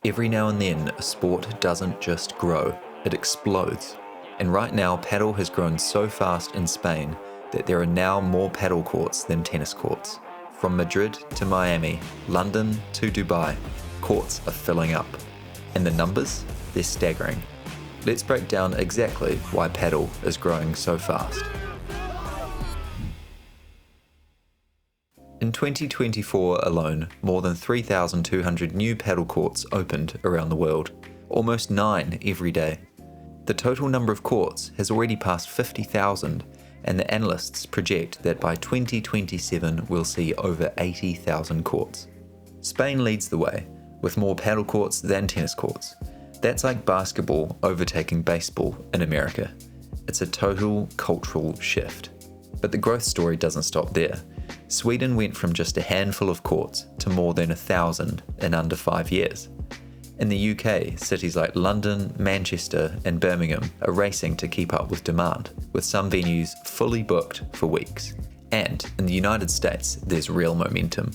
Every now and then, a sport doesn't just grow, it explodes. And right now, padel has grown so fast in Spain that there are now more padel courts than tennis courts. From Madrid to Miami, London to Dubai, courts are filling up. And the numbers? They're staggering. Let's break down exactly why padel is growing so fast. In 2024 alone, more than 3,200 new padel courts opened around the world, almost 9 every day. The total number of courts has already passed 50,000, and the analysts project that by 2027 we'll see over 80,000 courts. Spain leads the way, with more padel courts than tennis courts. That's like basketball overtaking baseball in America. It's a total cultural shift. But the growth story doesn't stop there. Sweden went from just a handful of courts to more than 1,000 in under 5 years. In the UK, cities like London, Manchester and Birmingham are racing to keep up with demand, with some venues fully booked for weeks. And in the United States, there's real momentum.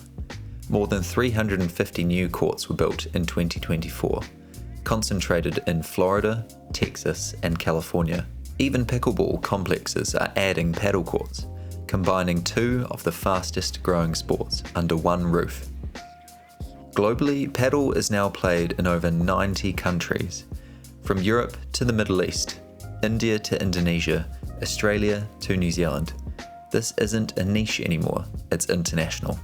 More than 350 new courts were built in 2024, concentrated in Florida, Texas and California. Even pickleball complexes are adding padel courts, combining two of the fastest growing sports under one roof. Globally, padel is now played in over 90 countries, from Europe to the Middle East, India to Indonesia, Australia to New Zealand. This isn't a niche anymore, it's international.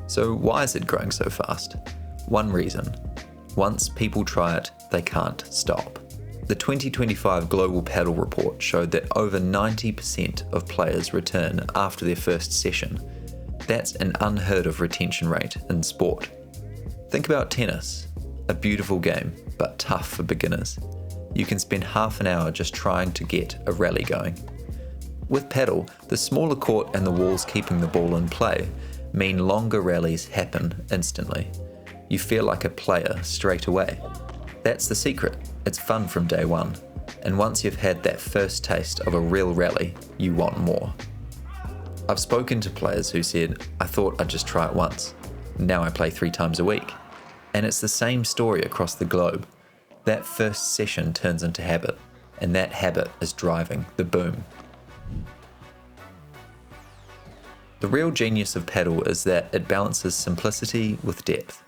So why is it growing so fast? One reason: once people try it, they can't stop. The 2025 Global Padel Report showed that over 90% of players return after their first session. That's an unheard of retention rate in sport. Think about tennis, a beautiful game, but tough for beginners. You can spend half an hour just trying to get a rally going. With padel, the smaller court and the walls keeping the ball in play mean longer rallies happen instantly. You feel like a player straight away. That's the secret. It's fun from day one. And once you've had that first taste of a real rally, you want more. I've spoken to players who said, I thought I'd just try it once. Now I play 3 times a week. And it's the same story across the globe. That first session turns into habit, and that habit is driving the boom. The real genius of padel is that it balances simplicity with depth.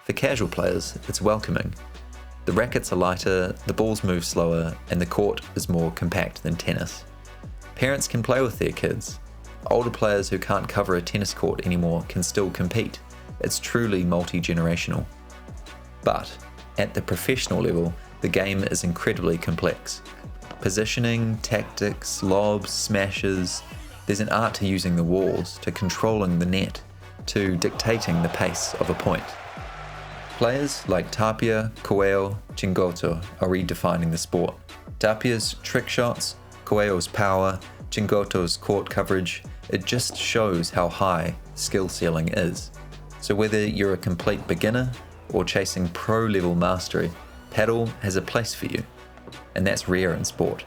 For casual players, it's welcoming. The rackets are lighter, the balls move slower, and the court is more compact than tennis. Parents can play with their kids. Older players who can't cover a tennis court anymore can still compete. It's truly multi-generational. But at the professional level, the game is incredibly complex. Positioning, tactics, lobs, smashes. There's an art to using the walls, to controlling the net, to dictating the pace of a point. Players like Tapia, Coelho, Chingoto are redefining the sport. Tapia's trick shots, Coelho's power, Chingoto's court coverage, it just shows how high skill ceiling is. So whether you're a complete beginner or chasing pro-level mastery, padel has a place for you, and that's rare in sport.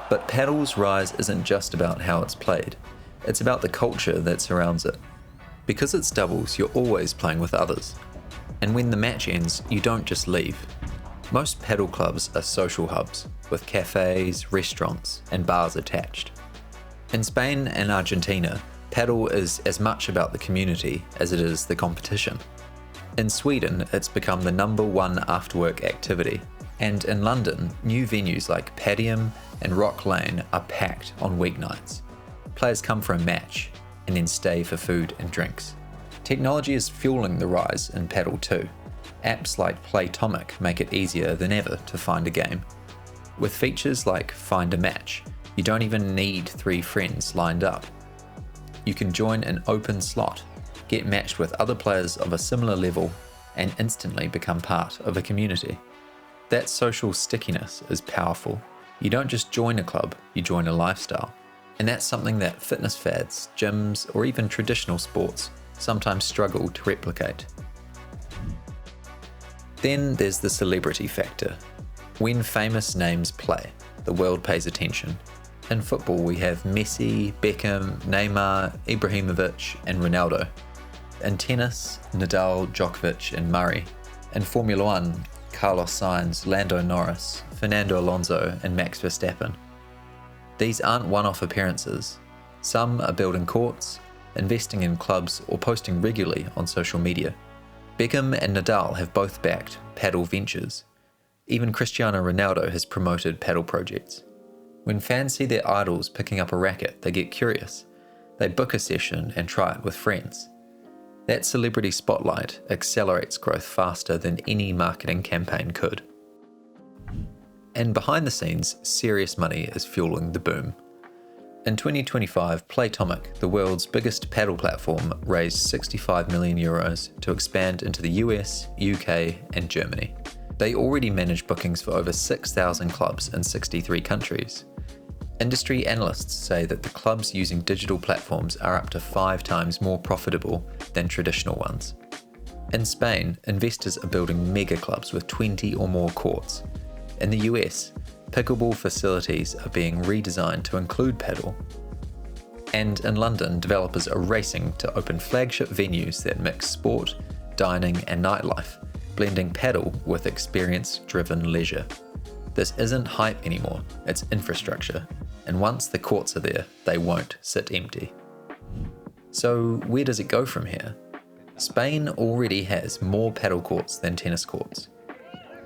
But padel's rise isn't just about how it's played, it's about the culture that surrounds it. Because it's doubles, you're always playing with others. And when the match ends, you don't just leave. Most padel clubs are social hubs, with cafes, restaurants, and bars attached. In Spain and Argentina, padel is as much about the community as it is the competition. In Sweden, it's become the #1 after-work activity. And in London, new venues like Padel and Rock Lane are packed on weeknights. Players come for a match, and then stay for food and drinks. Technology is fueling the rise in padel too. Apps like Playtomic make it easier than ever to find a game. With features like Find a Match, you don't even need 3 friends lined up. You can join an open slot, get matched with other players of a similar level, and instantly become part of a community. That social stickiness is powerful. You don't just join a club, you join a lifestyle. And that's something that fitness fads, gyms, or even traditional sports sometimes struggle to replicate. Then there's the celebrity factor. When famous names play, the world pays attention. In football, we have Messi, Beckham, Neymar, Ibrahimovic, and Ronaldo. In tennis, Nadal, Djokovic and Murray. In Formula 1, Carlos Sainz, Lando Norris, Fernando Alonso and Max Verstappen. These aren't one-off appearances. Some are building courts, investing in clubs or posting regularly on social media. Beckham and Nadal have both backed Padel ventures. Even Cristiano Ronaldo has promoted Padel projects. When fans see their idols picking up a racket, they get curious. They book a session and try it with friends. That celebrity spotlight accelerates growth faster than any marketing campaign could. And behind the scenes, serious money is fueling the boom. In 2025, Playtomic, the world's biggest paddle platform, raised 65 million euros to expand into the US, UK and Germany. They already manage bookings for over 6,000 clubs in 63 countries. Industry analysts say that the clubs using digital platforms are up to 5 times more profitable than traditional ones. In Spain, investors are building mega clubs with 20 or more courts. In the US, pickleball facilities are being redesigned to include padel. And in London, developers are racing to open flagship venues that mix sport, dining and nightlife, blending padel with experience-driven leisure. This isn't hype anymore, it's infrastructure. And once the courts are there, they won't sit empty. So where does it go from here? Spain already has more padel courts than tennis courts.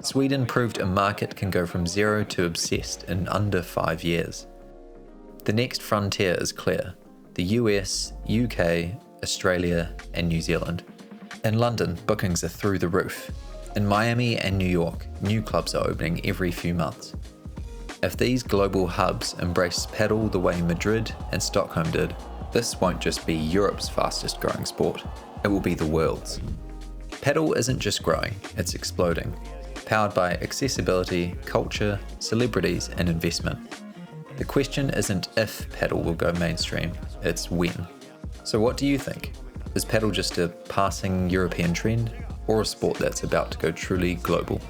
Sweden proved a market can go from zero to obsessed in under 5 years. The next frontier is clear: the US, UK, Australia and New Zealand. In London, bookings are through the roof. In Miami and New York, new clubs are opening every few months. If these global hubs embrace padel the way Madrid and Stockholm did, this won't just be Europe's fastest growing sport, it will be the world's. Padel isn't just growing, it's exploding, powered by accessibility, culture, celebrities and investment. The question isn't if padel will go mainstream, it's when. So what do you think? Is padel just a passing European trend, or a sport that's about to go truly global?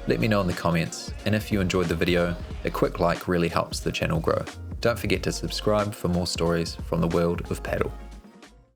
Let me know in the comments, and if you enjoyed the video, a quick like really helps the channel grow. Don't forget to subscribe for more stories from the world of padel.